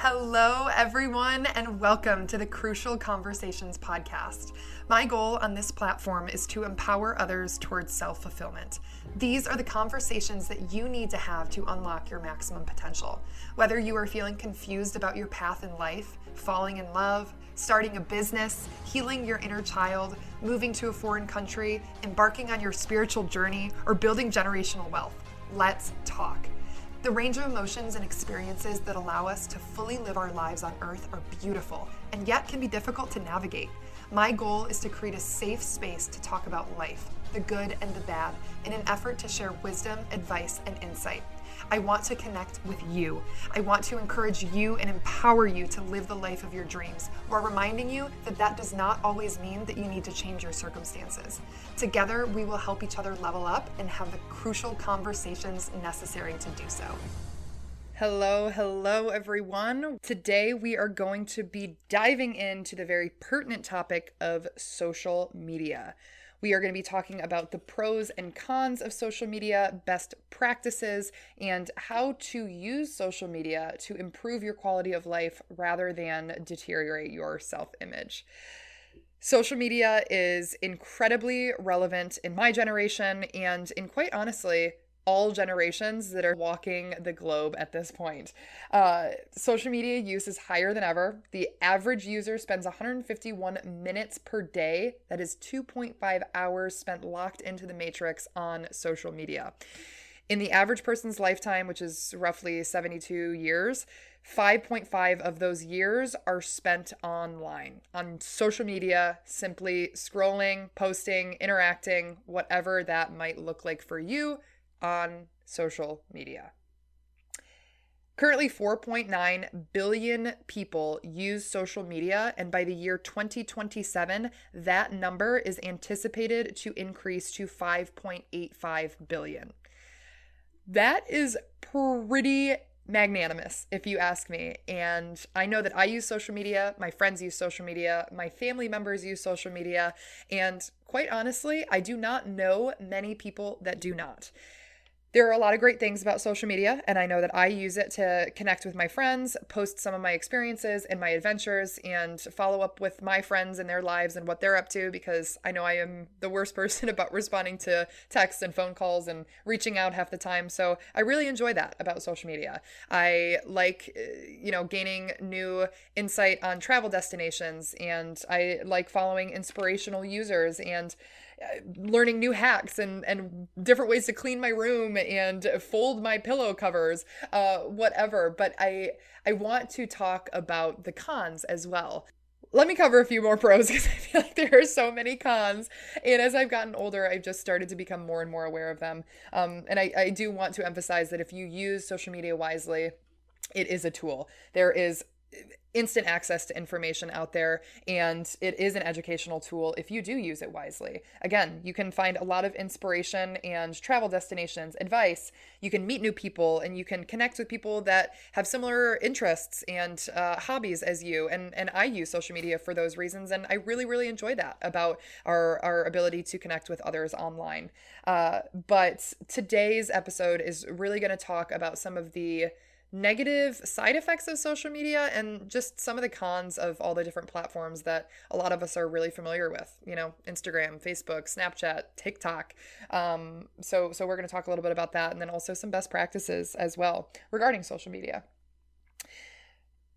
Hello, everyone, and welcome to the Crucial Conversations podcast. My goal on this platform is to empower others towards self-fulfillment. These are the conversations that you need to have to unlock your maximum potential. Whether you are feeling confused about your path in life, falling in love, starting a business, healing your inner child, moving to a foreign country, embarking on your spiritual journey, or building generational wealth, let's talk. The range of emotions and experiences that allow us to fully live our lives on Earth are beautiful and yet can be difficult to navigate. My goal is to create a safe space to talk about life, the good and the bad, in an effort to share wisdom, advice, and insight. I want to connect with you. I want to encourage you and empower you to live the life of your dreams, while reminding you that that does not always mean that you need to change your circumstances. Together, we will help each other level up and have the crucial conversations necessary to do so. Hello, everyone. Today, we are going to be diving into the very pertinent topic of social media. We are going to be talking about the pros and cons of social media, best practices, and how to use social media to improve your quality of life rather than deteriorate your self-image. Social media is incredibly relevant in my generation and in, quite honestly, all generations that are walking the globe at this point. Social media use is higher than ever. The average user spends 151 minutes per day. That is 2.5 hours spent locked into the matrix on social media. In the average person's lifetime, which is roughly 72 years, 5.5 of those years are spent online, on social media, simply scrolling, posting, interacting, whatever that might look like for you on social media. Currently, 4.9 billion people use social media, and by the year 2027, that number is anticipated to increase to 5.85 billion. That is pretty magnanimous, if you ask me. And I know that I use social media, my friends use social media, my family members use social media, and quite honestly, I do not know many people that do not. There are a lot of great things about social media, and I know that I use it to connect with my friends, post some of my experiences and my adventures, and follow up with my friends and their lives and what they're up to, because I know I am the worst person about responding to texts and phone calls and reaching out half the time. So I really enjoy that about social media. I like, gaining new insight on travel destinations, and I like following inspirational users and learning new hacks and different ways to clean my room and fold my pillow covers, whatever. But I want to talk about the cons as well. Let me cover a few more pros, because I feel like there are so many cons. And as I've gotten older, I've just started to become more and more aware of them. And I do want to emphasize that if you use social media wisely, it is a tool. There is instant access to information out there, and it is an educational tool if you do use it wisely. Again, you can find a lot of inspiration and travel destinations, advice. You can meet new people, and you can connect with people that have similar interests and hobbies as you. And I use social media for those reasons, and I really, really enjoy that about our ability to connect with others online. But today's episode is really going to talk about some of the negative side effects of social media and just some of the cons of all the different platforms that a lot of us are really familiar with, Instagram, Facebook, Snapchat, TikTok. So we're going to talk a little bit about that, and then also some best practices as well regarding social media.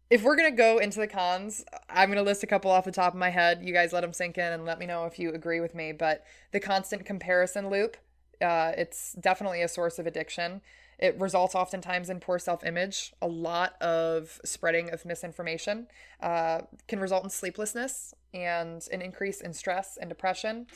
If we're going to go into the cons, I'm going to list a couple off the top of my head. You guys let them sink in and let me know if you agree with me. But the constant comparison loop, it's definitely a source of addiction. It results oftentimes in poor self-image. A lot of spreading of misinformation can result in sleeplessness and an increase in stress and depression.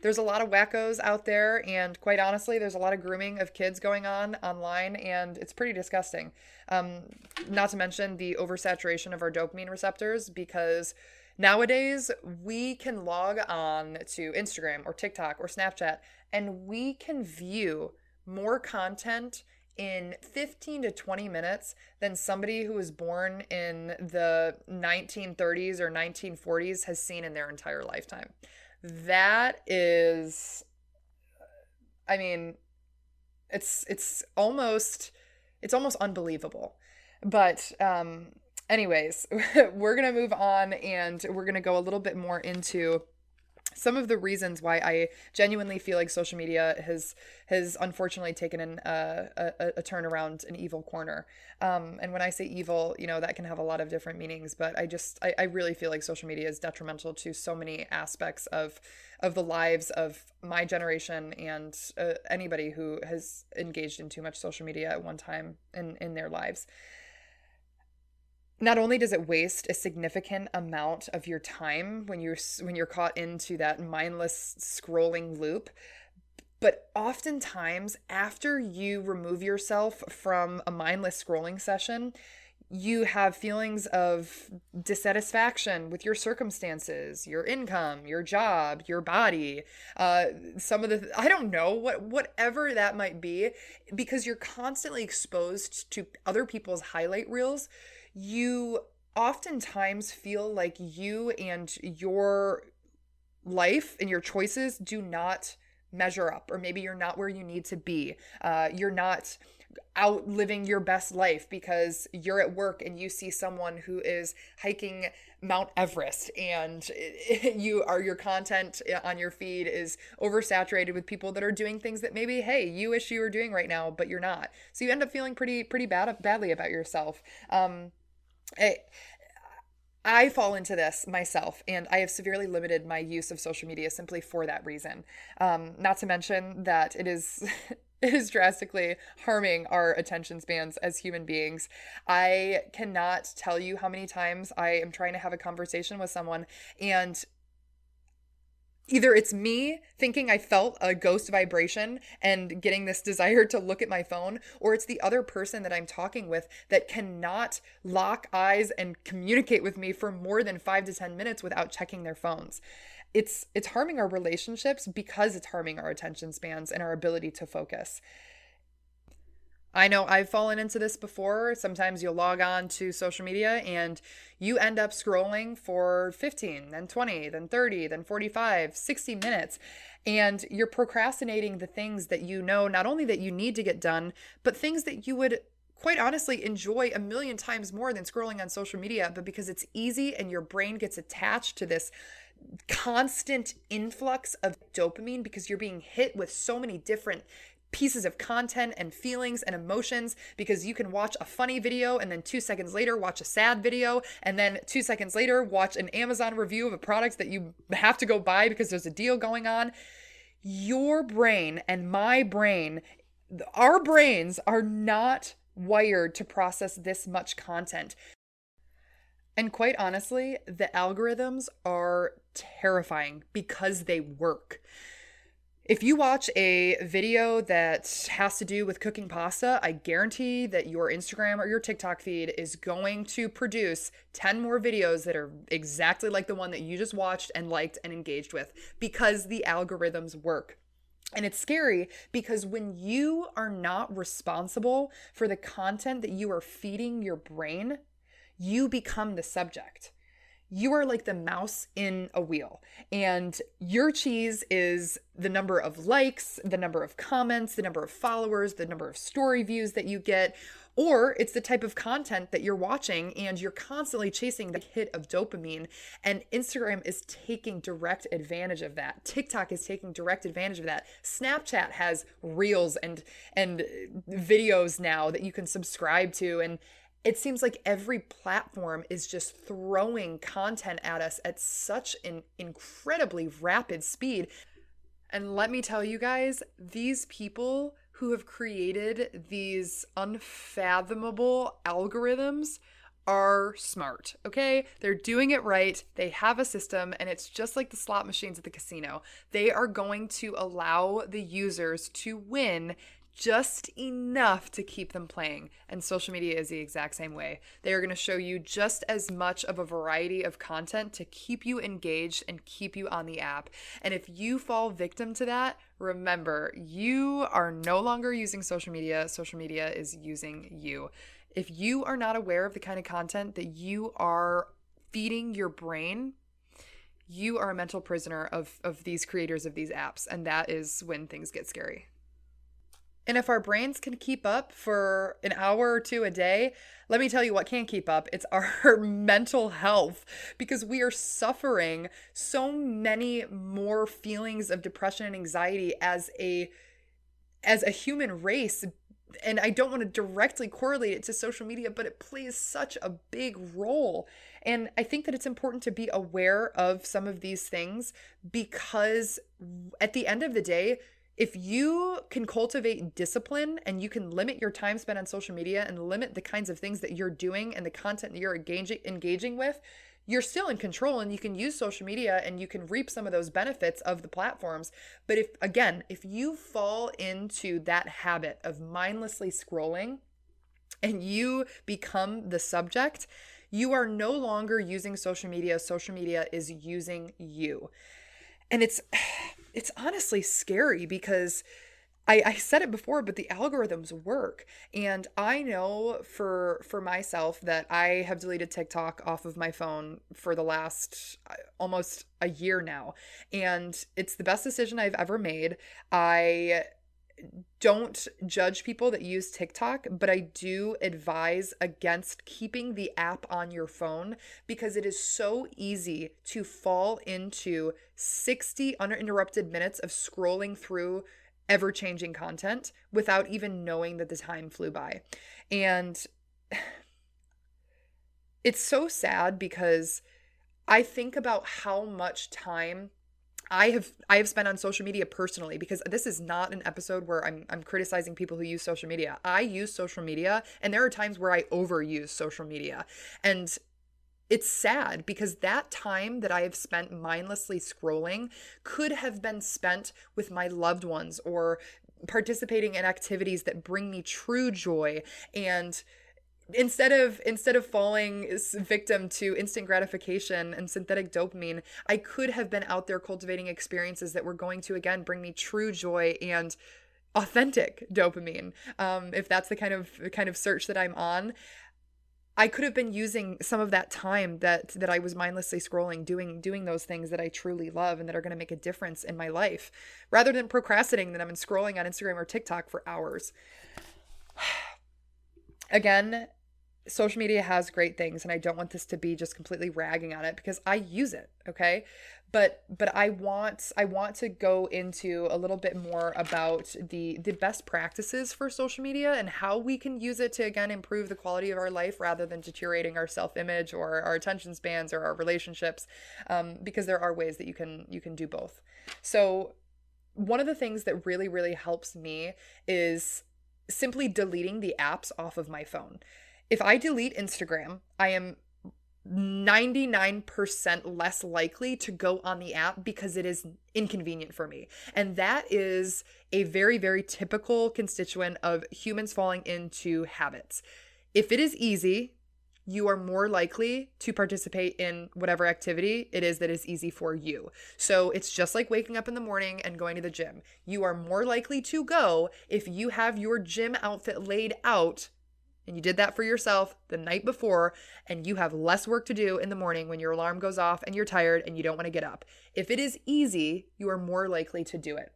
There's a lot of wackos out there, and quite honestly, there's a lot of grooming of kids going on online, and it's pretty disgusting. Not to mention the oversaturation of our dopamine receptors, because nowadays we can log on to Instagram or TikTok or Snapchat, and we can view more content in 15 to 20 minutes than somebody who was born in the 1930s or 1940s has seen in their entire lifetime. That is, I mean, it's almost unbelievable. But Anyways, we're going to move on and we're going to go a little bit more into some of the reasons why I genuinely feel like social media has unfortunately taken a turn around an evil corner. And when I say evil, that can have a lot of different meanings, but I really feel like social media is detrimental to so many aspects of the lives of my generation and anybody who has engaged in too much social media at one time in their lives. Not only does it waste a significant amount of your time when you're caught into that mindless scrolling loop, but oftentimes after you remove yourself from a mindless scrolling session, you have feelings of dissatisfaction with your circumstances, your income, your job, your body, some of the, I don't know, whatever that might be, because you're constantly exposed to other people's highlight reels. You oftentimes feel like you and your life and your choices do not measure up, or maybe you're not where you need to be. You're not out living your best life because you're at work and you see someone who is hiking Mount Everest, and your content on your feed is oversaturated with people that are doing things that maybe, hey, you wish you were doing right now, but you're not. So you end up feeling pretty badly about yourself. I fall into this myself, and I have severely limited my use of social media simply for that reason. Not to mention that it is it is drastically harming our attention spans as human beings. I cannot tell you how many times I am trying to have a conversation with someone, and either it's me thinking I felt a ghost vibration and getting this desire to look at my phone, or it's the other person that I'm talking with that cannot lock eyes and communicate with me for more than 5 to 10 minutes without checking their phones. It's harming our relationships because it's harming our attention spans and our ability to focus. I know I've fallen into this before. Sometimes you'll log on to social media and you end up scrolling for 15, then 20, then 30, then 45, 60 minutes. And you're procrastinating the things that you know, not only that you need to get done, but things that you would quite honestly enjoy a million times more than scrolling on social media. But because it's easy and your brain gets attached to this constant influx of dopamine because you're being hit with so many different pieces of content and feelings and emotions, because you can watch a funny video and then 2 seconds later watch a sad video, and then 2 seconds later watch an Amazon review of a product that you have to go buy because there's a deal going on. Your brain and my brain, our brains are not wired to process this much content. And quite honestly, the algorithms are terrifying because they work. If you watch a video that has to do with cooking pasta, I guarantee that your Instagram or your TikTok feed is going to produce 10 more videos that are exactly like the one that you just watched and liked and engaged with, because the algorithms work. And it's scary because when you are not responsible for the content that you are feeding your brain, you become the subject. You are like the mouse in a wheel, and your cheese is the number of likes, the number of comments, the number of followers, the number of story views that you get, or it's the type of content that you're watching, and you're constantly chasing the hit of dopamine. And Instagram is taking direct advantage of that. TikTok is taking direct advantage of that. Snapchat has reels and videos now that you can subscribe to, and it seems like every platform is just throwing content at us at such an incredibly rapid speed. And let me tell you guys, these people who have created these unfathomable algorithms are smart, okay? They're doing it right. They have a system, and it's just like the slot machines at the casino. They are going to allow the users to win just enough to keep them playing. And social media is the exact same way. They are going to show you just as much of a variety of content to keep you engaged and keep you on the app. And if you fall victim to that, remember, you are no longer using social media. Social media is using you. If you are not aware of the kind of content that you are feeding your brain, you are a mental prisoner of these creators of these apps. And that is when things get scary. And if our brains can keep up for an hour or two a day, let me tell you what can't keep up. It's our mental health, because we are suffering so many more feelings of depression and anxiety as a human race. And I don't want to directly correlate it to social media, but it plays such a big role. And I think that it's important to be aware of some of these things, because at the end of the day, if you can cultivate discipline and you can limit your time spent on social media and limit the kinds of things that you're doing and the content that you're engaging with, you're still in control, and you can use social media and you can reap some of those benefits of the platforms. But if you fall into that habit of mindlessly scrolling and you become the subject, you are no longer using social media. Social media is using you. And it's honestly scary, because I said it before, but the algorithms work. And I know for myself that I have deleted TikTok off of my phone for the last almost a year now. And it's the best decision I've ever made. I don't judge people that use TikTok, but I do advise against keeping the app on your phone, because it is so easy to fall into 60 uninterrupted minutes of scrolling through ever-changing content without even knowing that the time flew by. And it's so sad, because I think about how much time I have spent on social media personally, because this is not an episode where I'm criticizing people who use social media. I use social media, and there are times where I overuse social media. And it's sad, because that time that I have spent mindlessly scrolling could have been spent with my loved ones, or participating in activities that bring me true joy. And instead of falling victim to instant gratification and synthetic dopamine, I could have been out there cultivating experiences that were going to, again, bring me true joy and authentic dopamine. If that's the kind of search that I'm on, I could have been using some of that time that I was mindlessly scrolling, doing those things that I truly love and that are going to make a difference in my life, rather than procrastinating that I'm scrolling on Instagram or TikTok for hours. Again, social media has great things, and I don't want this to be just completely ragging on it, because I use it, okay? But I want to go into a little bit more about the best practices for social media and how we can use it to, again, improve the quality of our life rather than deteriorating our self-image or our attention spans or our relationships, because there are ways that you can do both. So one of the things that really, really helps me is simply deleting the apps off of my phone. If I delete Instagram, I am 99% less likely to go on the app because it is inconvenient for me. And that is a very, very typical constituent of humans falling into habits. If it is easy, you are more likely to participate in whatever activity it is that is easy for you. So it's just like waking up in the morning and going to the gym. You are more likely to go if you have your gym outfit laid out and you did that for yourself the night before, and you have less work to do in the morning when your alarm goes off and you're tired and you don't want to get up. If it is easy, you are more likely to do it.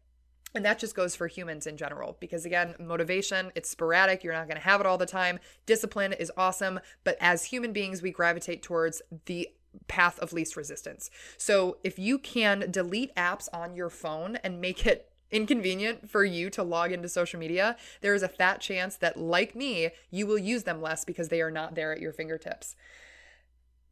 And that just goes for humans in general, because again, motivation, it's sporadic. You're not going to have it all the time. Discipline is awesome. But as human beings, we gravitate towards the path of least resistance. So if you can delete apps on your phone and make it inconvenient for you to log into social media, there is a fat chance that, like me, you will use them less because they are not there at your fingertips.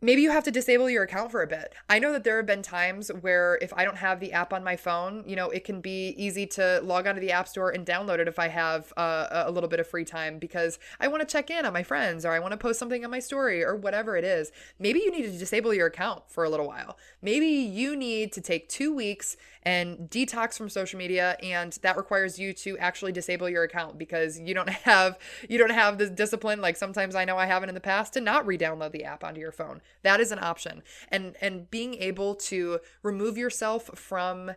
Maybe you have to disable your account for a bit. I know that there have been times where if I don't have the app on my phone, it can be easy to log onto the App Store and download it if I have a little bit of free time, because I want to check in on my friends, or I want to post something on my story, or whatever it is. Maybe you need to disable your account for a little while. Maybe you need to take 2 weeks and detox from social media, and that requires you to actually disable your account because you don't have the discipline, like sometimes I know I haven't in the past, to not re-download the app onto your phone. That is an option. And being able to remove yourself from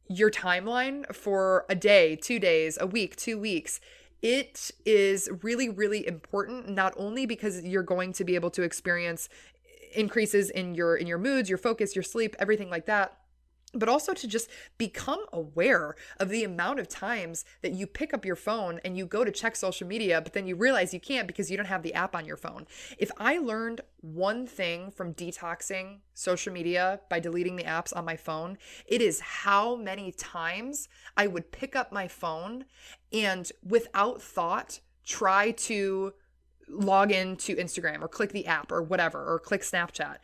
your timeline for a day, 2 days, a week, 2 weeks, it is really, really important, not only because you're going to be able to experience increases in your moods, your focus, your sleep, everything like that, but also to just become aware of the amount of times that you pick up your phone and you go to check social media, but then you realize you can't because you don't have the app on your phone. If I learned one thing from detoxing social media by deleting the apps on my phone, it is how many times I would pick up my phone and without thought try to log into Instagram or click the app or whatever, or click Snapchat.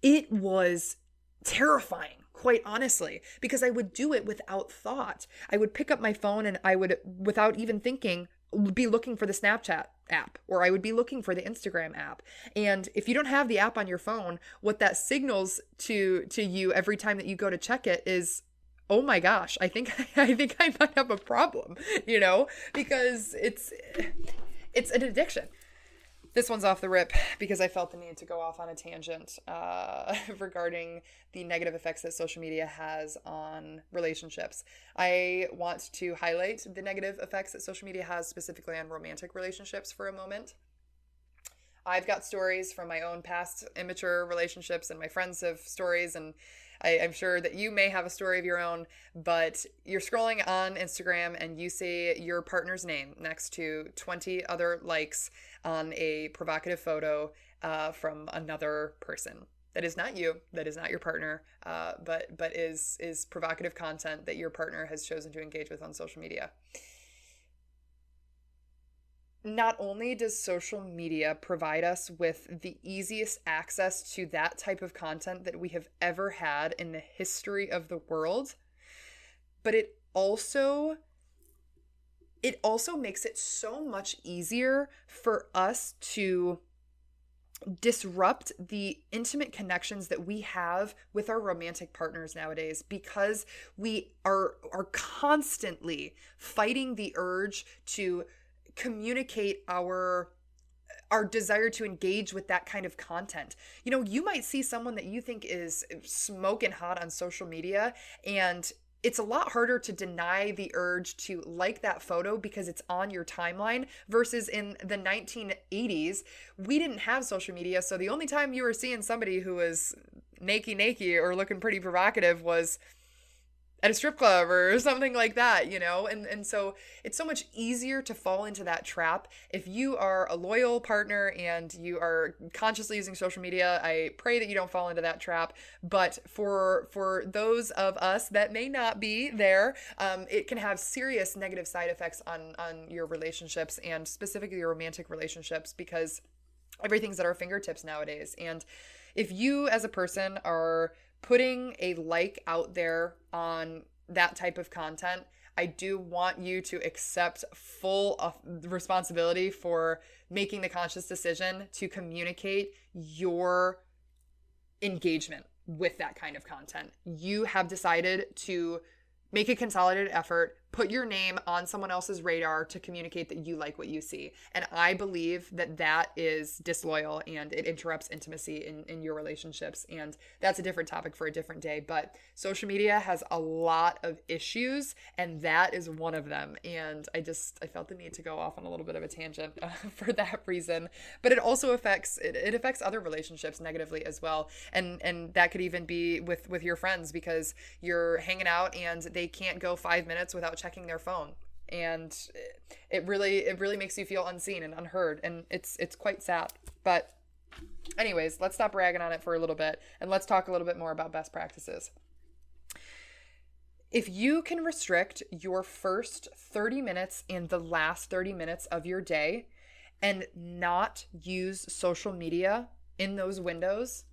It was terrifying, quite honestly, because I would do it without thought. I would pick up my phone and I would, without even thinking, be looking for the Snapchat app, or I would be looking for the Instagram app. And if you don't have the app on your phone, what that signals to you every time that you go to check it is, oh my gosh, I think I might have a problem, because it's an addiction. This one's off the rip because I felt the need to go off on a tangent regarding the negative effects that social media has on relationships. I want to highlight the negative effects that social media has specifically on romantic relationships for a moment. I've got stories from my own past immature relationships, and my friends have stories, and I'm sure that you may have a story of your own, but you're scrolling on Instagram and you see your partner's name next to 20 other likes on a provocative photo from another person. That is not you, that is not your partner, but is provocative content that your partner has chosen to engage with on social media. Not only does social media provide us with the easiest access to that type of content that we have ever had in the history of the world, but it also makes it so much easier for us to disrupt the intimate connections that we have with our romantic partners nowadays, because we are constantly fighting the urge to communicate our desire to engage with that kind of content. You might see someone that you think is smoking hot on social media, and it's a lot harder to deny the urge to like that photo because it's on your timeline, versus in the 1980s, we didn't have social media. So the only time you were seeing somebody who was naked or looking pretty provocative was at a strip club or something like that, and so it's so much easier to fall into that trap. If you are a loyal partner and you are consciously using social media, I pray that you don't fall into that trap. But for those of us that may not be there, it can have serious negative side effects on your relationships, and specifically your romantic relationships, because everything's at our fingertips nowadays. And if you as a person are putting a like out there on that type of content, I do want you to accept full responsibility for making the conscious decision to communicate your engagement with that kind of content. You have decided to make a consolidated effort, put your name on someone else's radar to communicate that you like what you see. And I believe that that is disloyal, and it interrupts intimacy in your relationships. And that's a different topic for a different day. But social media has a lot of issues, and that is one of them. And I felt the need to go off on a little bit of a tangent for that reason. But it also affects other relationships negatively as well. And that could even be with your friends, because you're hanging out and they can't go 5 minutes without checking their phone, and it really makes you feel unseen and unheard, and it's quite sad. But anyways, let's stop ragging on it for a little bit, and let's talk a little bit more about best practices. If you can restrict your first 30 minutes and the last 30 minutes of your day and not use social media in those windows,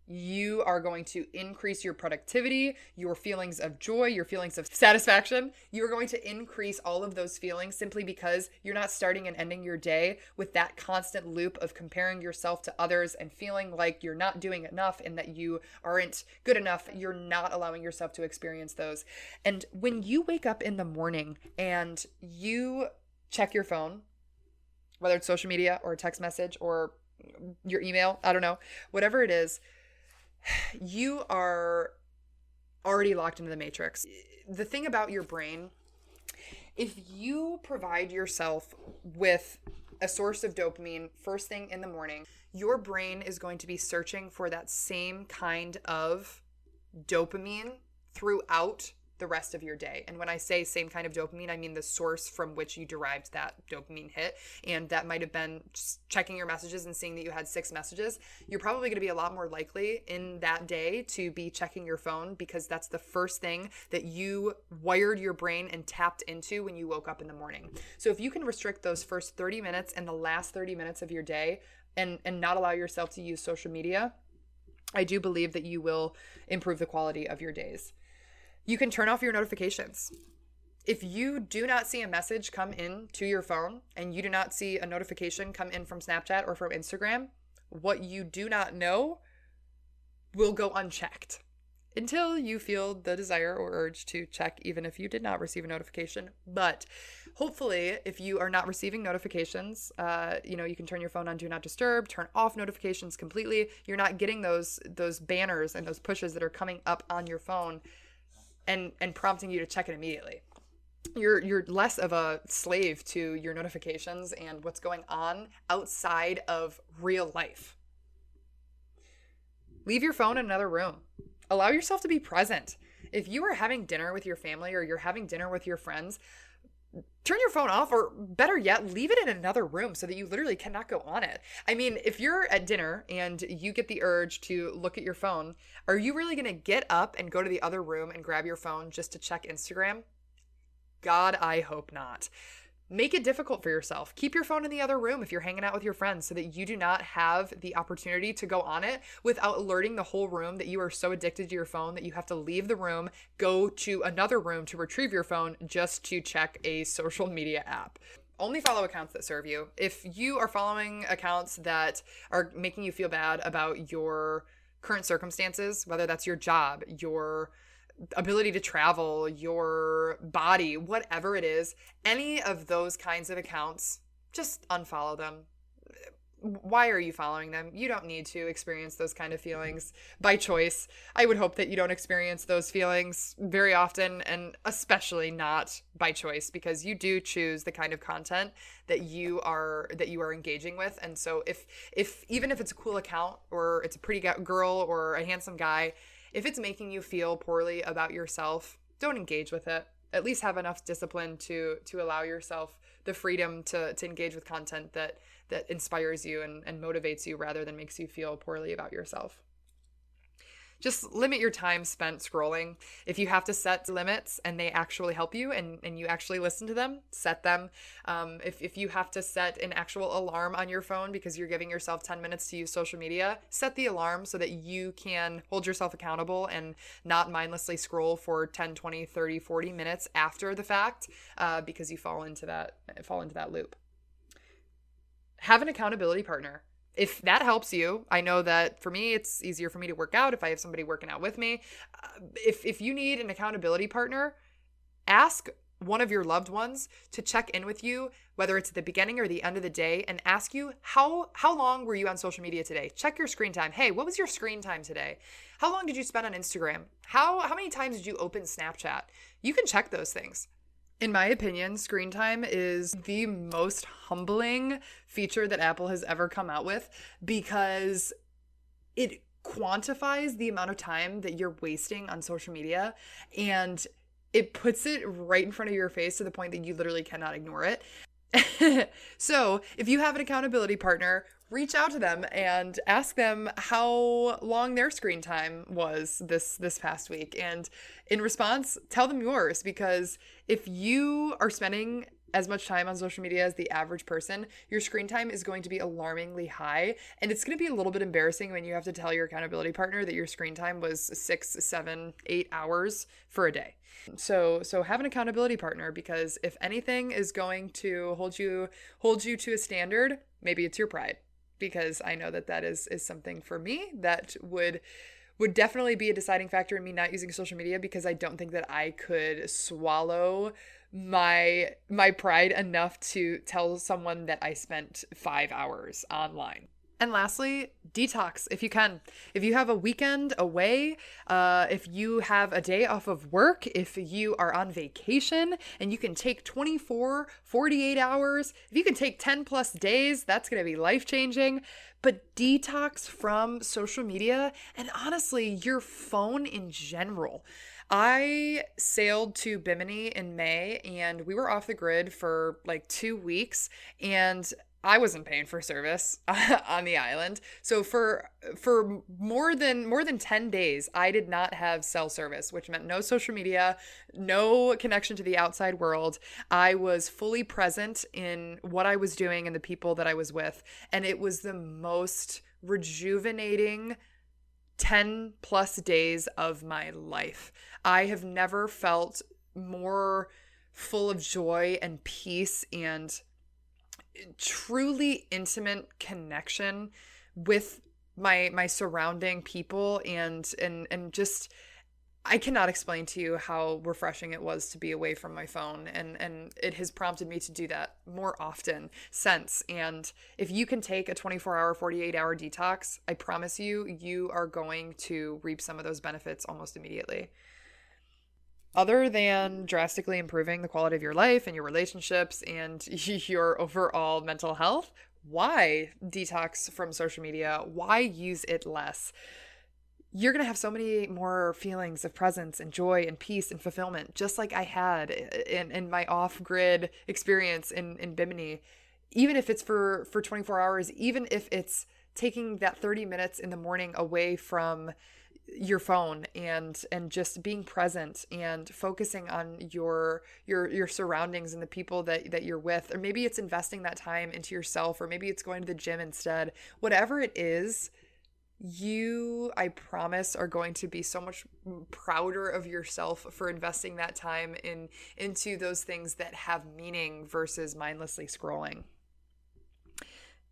you are going to increase your productivity, your feelings of joy, your feelings of satisfaction. You're going to increase all of those feelings simply because you're not starting and ending your day with that constant loop of comparing yourself to others and feeling like you're not doing enough and that you aren't good enough. You're not allowing yourself to experience those. And when you wake up in the morning and you check your phone, whether it's social media or a text message or your email, I don't know, whatever it is, you are already locked into the matrix. The thing about your brain, if you provide yourself with a source of dopamine first thing in the morning, your brain is going to be searching for that same kind of dopamine throughout the rest of your day. And when I say same kind of dopamine, I mean the source from which you derived that dopamine hit. And that might have been just checking your messages and seeing that you had 6 messages. You're probably going to be a lot more likely in that day to be checking your phone, because that's the first thing that you wired your brain and tapped into when you woke up in the morning. So if you can restrict those first 30 minutes and the last 30 minutes of your day and not allow yourself to use social media, I do believe that you will improve the quality of your days. You can turn off your notifications. If you do not see a message come in to your phone and you do not see a notification come in from Snapchat or from Instagram, what you do not know will go unchecked until you feel the desire or urge to check, even if you did not receive a notification. But hopefully, if you are not receiving notifications, you can turn your phone on Do Not Disturb, turn off notifications completely. You're not getting those banners and those pushes that are coming up on your phone and prompting you to check it immediately. You're less of a slave to your notifications and what's going on outside of real life. Leave your phone in another room. Allow yourself to be present. If you are having dinner with your family or you're having dinner with your friends, turn your phone off, or better yet, leave it in another room so that you literally cannot go on it. I mean, if you're at dinner and you get the urge to look at your phone, are you really going to get up and go to the other room and grab your phone just to check Instagram? God, I hope not. Make it difficult for yourself. Keep your phone in the other room if you're hanging out with your friends, so that you do not have the opportunity to go on it without alerting the whole room that you are so addicted to your phone that you have to leave the room, go to another room to retrieve your phone just to check a social media app. Only follow accounts that serve you. If you are following accounts that are making you feel bad about your current circumstances, whether that's your job, your ability to travel, your body, whatever it is, any of those kinds of accounts, just unfollow them. Why are you following them? You don't need to experience those kind of feelings by choice. I would hope that you don't experience those feelings very often, and especially not by choice, because you do choose the kind of content that you are engaging with. And so if even if it's a cool account, or it's a pretty girl or a handsome guy, if it's making you feel poorly about yourself, don't engage with it. At least have enough discipline to allow yourself the freedom to engage with content that inspires you and motivates you, rather than makes you feel poorly about yourself. Just limit your time spent scrolling. If you have to set limits and they actually help you and you actually listen to them, set them. If you have to set an actual alarm on your phone because you're giving yourself 10 minutes to use social media, set the alarm so that you can hold yourself accountable and not mindlessly scroll for 10, 20, 30, 40 minutes after the fact, because you fall into that loop. Have an accountability partner. If that helps you, I know that for me, it's easier for me to work out if I have somebody working out with me. If you need an accountability partner, ask one of your loved ones to check in with you, whether it's at the beginning or the end of the day, and ask you, how long were you on social media today? Check your screen time. Hey, what was your screen time today? How long did you spend on Instagram? How many times did you open Snapchat? You can check those things. In my opinion, screen time is the most humbling feature that Apple has ever come out with, because it quantifies the amount of time that you're wasting on social media, and it puts it right in front of your face to the point that you literally cannot ignore it. So if you have an accountability partner, reach out to them and ask them how long their screen time was this past week. And in response, tell them yours, because if you are spending as much time on social media as the average person, your screen time is going to be alarmingly high. And it's going to be a little bit embarrassing when you have to tell your accountability partner that your screen time was 6, 7, 8 hours for a day. So have an accountability partner, because if anything is going to hold you to a standard, maybe it's your pride. Because I know that is something for me that would definitely be a deciding factor in me not using social media, because I don't think that I could swallow my pride enough to tell someone that I spent 5 hours online. And lastly, detox if you can. If you have a weekend away, if you have a day off of work, if you are on vacation and you can take 24, 48 hours, if you can take 10 plus days, that's going to be life changing. But detox from social media and honestly, your phone in general. I sailed to Bimini in May and we were off the grid for like 2 weeks, and I wasn't paying for service on the island. So for more than 10 days, I did not have cell service, which meant no social media, no connection to the outside world. I was fully present in what I was doing and the people that I was with, and it was the most rejuvenating 10 plus days of my life. I have never felt more full of joy and peace and truly intimate connection with my surrounding people, and just I cannot explain to you how refreshing it was to be away from my phone, and it has prompted me to do that more often since. And if you can take a 24-hour, 48-hour detox, I promise you are going to reap some of those benefits almost immediately. Other than drastically improving the quality of your life and your relationships and your overall mental health, why detox from social media? Why use it less? You're going to have so many more feelings of presence and joy and peace and fulfillment, just like I had in my off-grid experience in Bimini. Even if it's for 24 hours, even if it's taking that 30 minutes in the morning away from your phone and just being present and focusing on your surroundings and the people that you're with, or maybe it's investing that time into yourself, or maybe it's going to the gym instead. Whatever it is, you, I promise, are going to be so much prouder of yourself for investing that time into those things that have meaning versus mindlessly scrolling.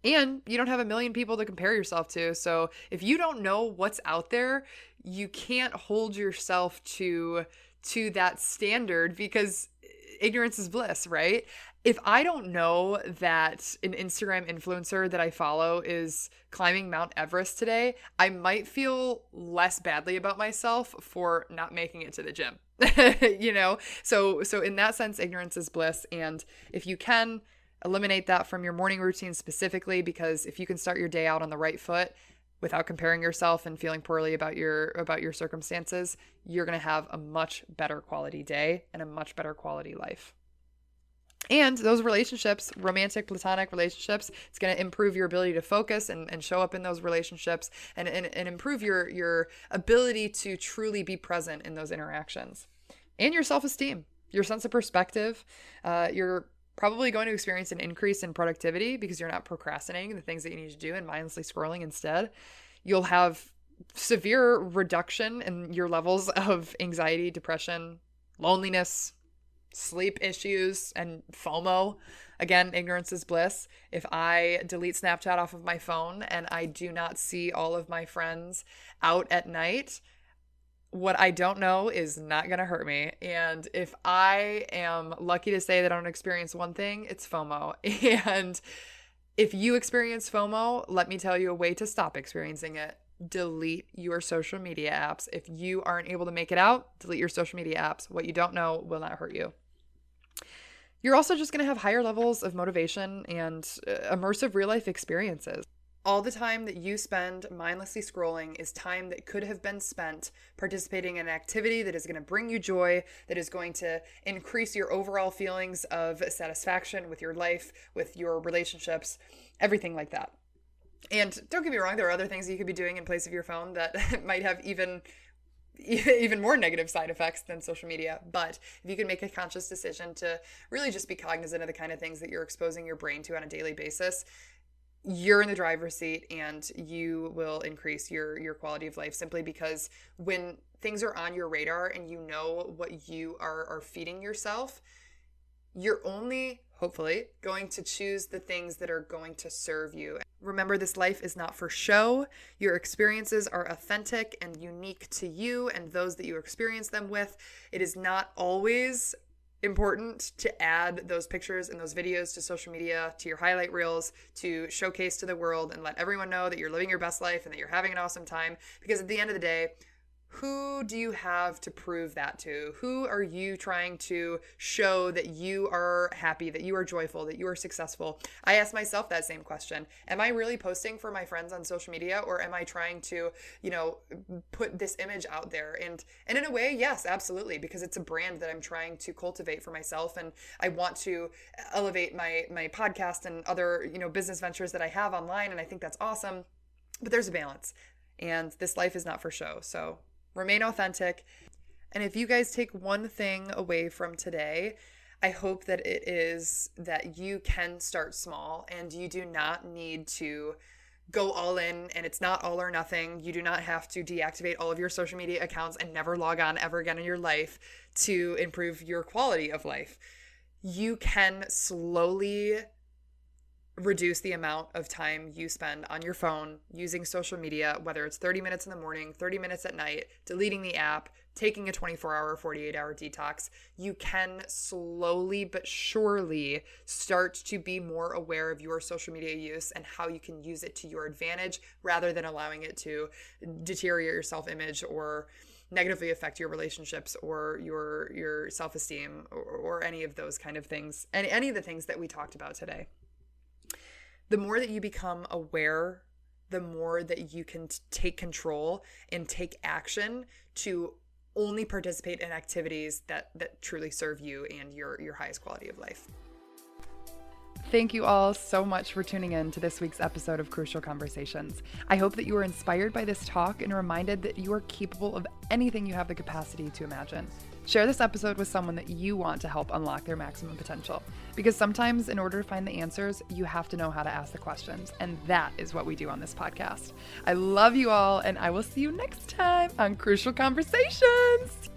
And you don't have a million people to compare yourself to. So if you don't know what's out there, you can't hold yourself to that standard, because ignorance is bliss, right? If I don't know that an Instagram influencer that I follow is climbing Mount Everest today, I might feel less badly about myself for not making it to the gym. So in that sense, ignorance is bliss. And if you can, eliminate that from your morning routine specifically, because if you can start your day out on the right foot without comparing yourself and feeling poorly about your circumstances, you're going to have a much better quality day and a much better quality life. And those relationships, romantic, platonic relationships, it's going to improve your ability to focus and show up in those relationships, and improve your ability to truly be present in those interactions. And your self-esteem, your sense of perspective, you're probably going to experience an increase in productivity because you're not procrastinating the things that you need to do and mindlessly scrolling instead. You'll have severe reduction in your levels of anxiety, depression, loneliness, sleep issues, and FOMO. Again, ignorance is bliss. If I delete Snapchat off of my phone and I do not see all of my friends out at night, what I don't know is not going to hurt me. And if I am lucky to say that I don't experience one thing, it's FOMO. And if you experience FOMO, let me tell you a way to stop experiencing it. Delete your social media apps. If you aren't able to make it out, delete your social media apps. What you don't know will not hurt you. You're also just going to have higher levels of motivation and immersive real life experiences. All the time that you spend mindlessly scrolling is time that could have been spent participating in an activity that is going to bring you joy, that is going to increase your overall feelings of satisfaction with your life, with your relationships, everything like that. And don't get me wrong, there are other things that you could be doing in place of your phone that might have even more negative side effects than social media. But if you can make a conscious decision to really just be cognizant of the kind of things that you're exposing your brain to on a daily basis, you're in the driver's seat, and you will increase your quality of life, simply because when things are on your radar and you know what you are feeding yourself, you're only, hopefully, going to choose the things that are going to serve you. Remember, this life is not for show. Your experiences are authentic and unique to you and those that you experience them with. It is not always important to add those pictures and those videos to social media, to your highlight reels, to showcase to the world and let everyone know that you're living your best life and that you're having an awesome time. Because at the end of the day, who do you have to prove that to? Who are you trying to show that you are happy, that you are joyful, that you are successful? I ask myself that same question. Am I really posting for my friends on social media, or am I trying to, put this image out there? And in a way, yes, absolutely, because it's a brand that I'm trying to cultivate for myself, and I want to elevate my podcast and other, business ventures that I have online, and I think that's awesome. But there's a balance, and this life is not for show. So remain authentic. And if you guys take one thing away from today, I hope that it is that you can start small and you do not need to go all in, and it's not all or nothing. You do not have to deactivate all of your social media accounts and never log on ever again in your life to improve your quality of life. You can slowly reduce the amount of time you spend on your phone using social media, whether it's 30 minutes in the morning, 30 minutes at night, deleting the app, taking a 24-hour, 48-hour detox. You can slowly but surely start to be more aware of your social media use and how you can use it to your advantage rather than allowing it to deteriorate your self-image or negatively affect your relationships or your self-esteem or any of those kind of things, and any of the things that we talked about today. The more that you become aware, the more that you can take control and take action to only participate in activities that truly serve you and your highest quality of life. Thank you all so much for tuning in to this week's episode of Crucial Conversations. I hope that you were inspired by this talk and reminded that you are capable of anything you have the capacity to imagine. Share this episode with someone that you want to help unlock their maximum potential. Because sometimes in order to find the answers, you have to know how to ask the questions. And that is what we do on this podcast. I love you all, and I will see you next time on Crucial Conversations.